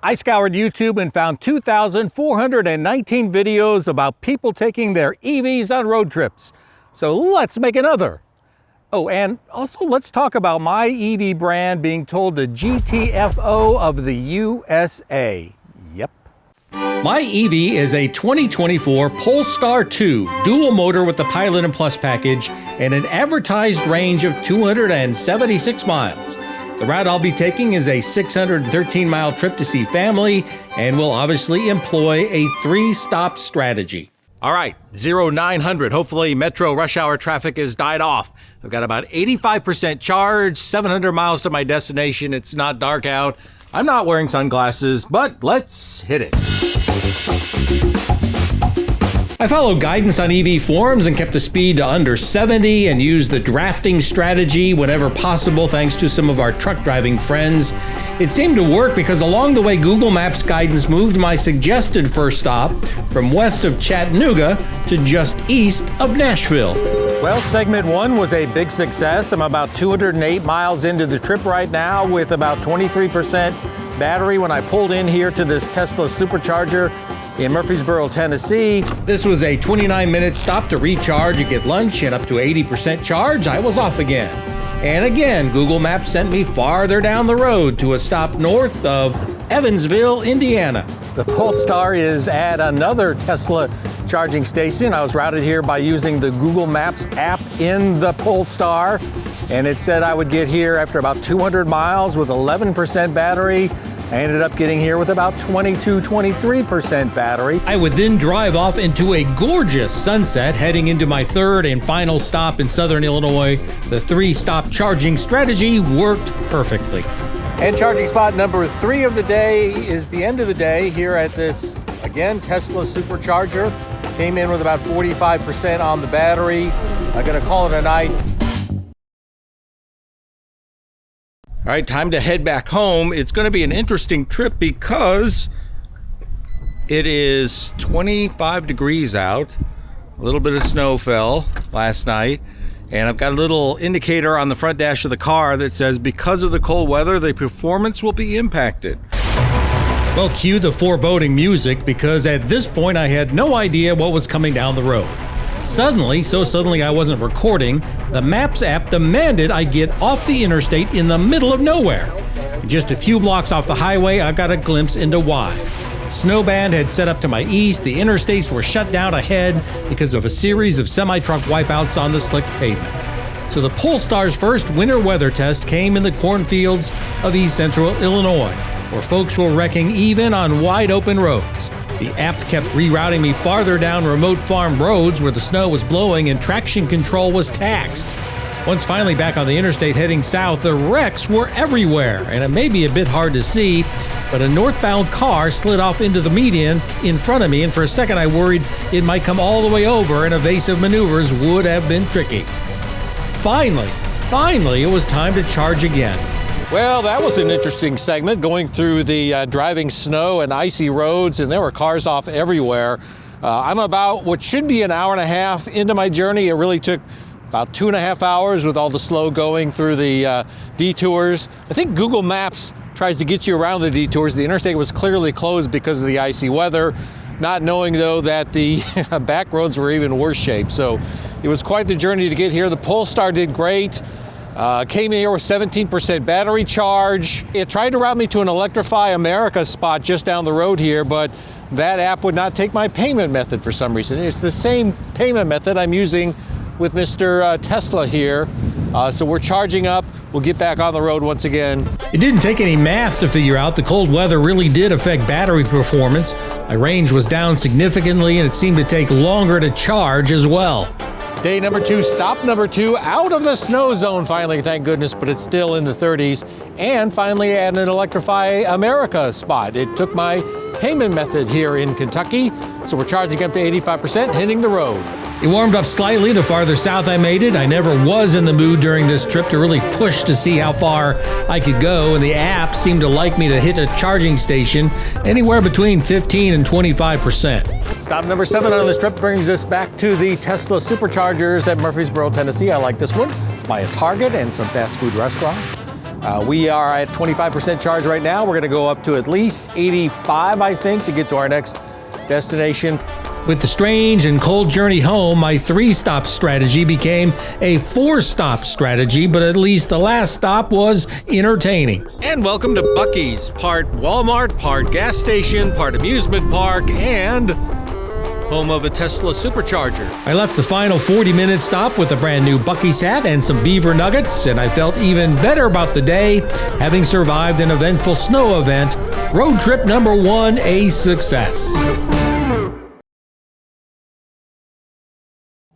I scoured YouTube and found 2,419 videos about people taking their EVs on road trips. So let's make another. Oh, and also let's talk about my EV brand being told the GTFO of the USA. Yep. My EV is a 2024 Polestar 2 dual motor with the Pilot and Plus package and an advertised range of 276 miles. The route I'll be taking is a 613-mile trip to see family and will obviously employ a 3-stop strategy. All right, 0900. Hopefully metro rush hour traffic has died off. I've got about 85% charge, 700 miles to my destination. It's not dark out. I'm not wearing sunglasses, but let's hit it. I followed guidance on EV forums and kept the speed to under 70 and used the drafting strategy whenever possible thanks to some of our truck driving friends. It seemed to work because along the way Google Maps guidance moved my suggested first stop from west of Chattanooga to just east of Nashville. Well, segment 1 was a big success. I'm about 208 miles into the trip right now with about 23% battery when I pulled in here to this Tesla supercharger in Murfreesboro, Tennessee. This was a 29-minute stop to recharge and get lunch, and up to 80% charge, I was off again. And again, Google Maps sent me farther down the road to a stop north of Evansville, Indiana. The Polestar is at another Tesla charging station. I was routed here by using the Google Maps app in the Polestar, and it said I would get here after about 200 miles with 11% battery. I ended up getting here with about 23% battery. I would then drive off into a gorgeous sunset, heading into my third and final stop in southern Illinois. The 3-stop charging strategy worked perfectly. And charging spot number 3 of the day is the end of the day here at this, again, Tesla supercharger. Came in with about 45% on the battery. I'm gonna call it a night. All right, time to head back home. It's going to be an interesting trip because it is 25 degrees out. A little bit of snow fell last night. And I've got a little indicator on the front dash of the car that says because of the cold weather, the performance will be impacted. Well, cue the foreboding music because at this point I had no idea what was coming down the road. Suddenly, so suddenly I wasn't recording, the Maps app demanded I get off the interstate in the middle of nowhere. And just a few blocks off the highway, I got a glimpse into why. Snowband had set up to my east, the interstates were shut down ahead because of a series of semi-truck wipeouts on the slick pavement. So the Polestar's first winter weather test came in the cornfields of east central Illinois, where folks were wrecking even on wide open roads. The app kept rerouting me farther down remote farm roads where the snow was blowing and traction control was taxed. Once finally back on the interstate heading south, the wrecks were everywhere, and it may be a bit hard to see, but a northbound car slid off into the median in front of me, and for a second I worried it might come all the way over and evasive maneuvers would have been tricky. Finally, it was time to charge again. Well, that was an interesting segment, going through the driving snow and icy roads, and there were cars off everywhere. I'm about what should be an hour and a half into my journey. It really took about 2.5 hours with all the slow going through the detours. I think Google Maps tries to get you around the detours. The interstate was clearly closed because of the icy weather, not knowing though that the back roads were even worse shape. So it was quite the journey to get here. The Polestar did great. Came in here with 17% battery charge. It tried to route me to an Electrify America spot just down the road here, but that app would not take my payment method for some reason. It's the same payment method I'm using with Mr. Tesla here. So we're charging up. We'll get back on the road once again. It didn't take any math to figure out the cold weather really did affect battery performance. My range was down significantly and it seemed to take longer to charge as well. Day number 2, stop number 2, out of the snow zone finally, thank goodness, but it's still in the 30s. And finally at an Electrify America spot. It took my payment method here in Kentucky, so we're charging up to 85%, hitting the road. It warmed up slightly the farther south I made it. I never was in the mood during this trip to really push to see how far I could go, and the app seemed to like me to hit a charging station anywhere between 15 and 25%. Stop number 7 on this trip brings us back to the Tesla superchargers at Murfreesboro, Tennessee. I like this one. By a Target and some fast food restaurants. We are at 25% charge right now. We're going to go up to at least 85, I think, to get to our next destination. With the strange and cold journey home, my 3-stop strategy became a 4-stop strategy, but at least the last stop was entertaining. And welcome to Buc-ee's, part Walmart, part gas station, part amusement park, and home of a Tesla supercharger. I left the final 40-minute stop with a brand new Buc-ee's hat and some beaver nuggets, and I felt even better about the day, having survived an eventful snow event. Road trip number 1 a success.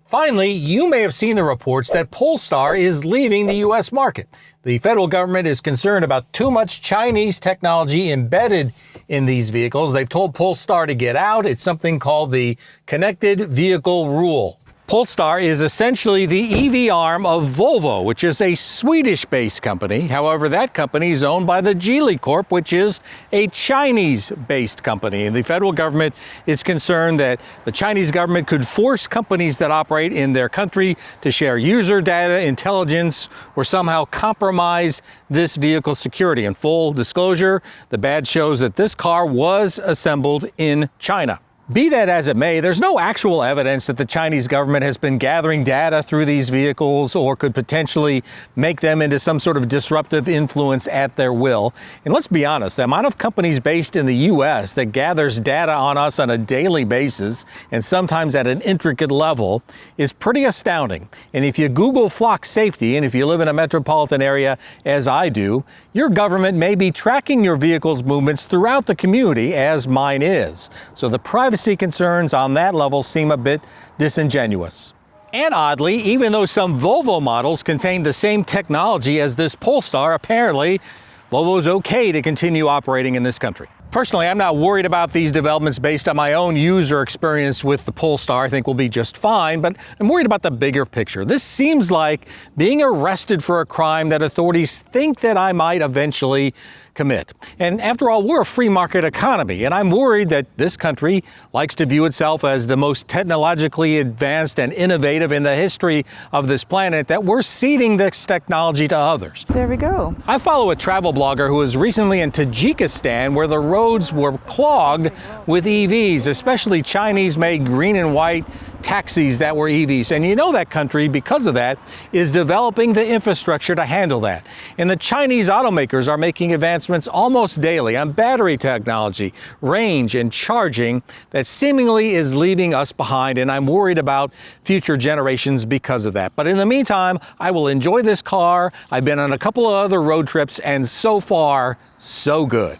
Finally, you may have seen the reports that Polestar is leaving the U.S. market. The federal government is concerned about too much Chinese technology embedded in these vehicles. They've told Polestar to get out. It's something called the Connected Vehicle Rule. Polestar is essentially the EV arm of Volvo, which is a Swedish-based company. However, that company is owned by the Geely Corp, which is a Chinese-based company. And the federal government is concerned that the Chinese government could force companies that operate in their country to share user data, intelligence, or somehow compromise this vehicle's security. In full disclosure, the badge shows that this car was assembled in China. Be that as it may, there's no actual evidence that the Chinese government has been gathering data through these vehicles or could potentially make them into some sort of disruptive influence at their will. And let's be honest, the amount of companies based in the U.S. that gathers data on us on a daily basis, and sometimes at an intricate level, is pretty astounding. And if you Google flock safety, and if you live in a metropolitan area as I do, your government may be tracking your vehicle's movements throughout the community, as mine is. So the privacy concerns on that level seem a bit disingenuous. And oddly, even though some Volvo models contain the same technology as this Polestar, apparently Volvo's okay to continue operating in this country. Personally, I'm not worried about these developments based on my own user experience with the Polestar. I think we'll be just fine, but I'm worried about the bigger picture. This seems like being arrested for a crime that authorities think that I might eventually commit. And after all, we're a free market economy, and I'm worried that this country likes to view itself as the most technologically advanced and innovative in the history of this planet, that we're ceding this technology to others. There we go. I follow a travel blogger who was recently in Tajikistan, where the roads were clogged with EVs, especially Chinese-made green and white taxis that were EVs. And you know that country, because of that, is developing the infrastructure to handle that. And the Chinese automakers are making advancements almost daily on battery technology, range, and charging that seemingly is leaving us behind. And I'm worried about future generations because of that. But in the meantime, I will enjoy this car. I've been on a couple of other road trips, and so far, so good.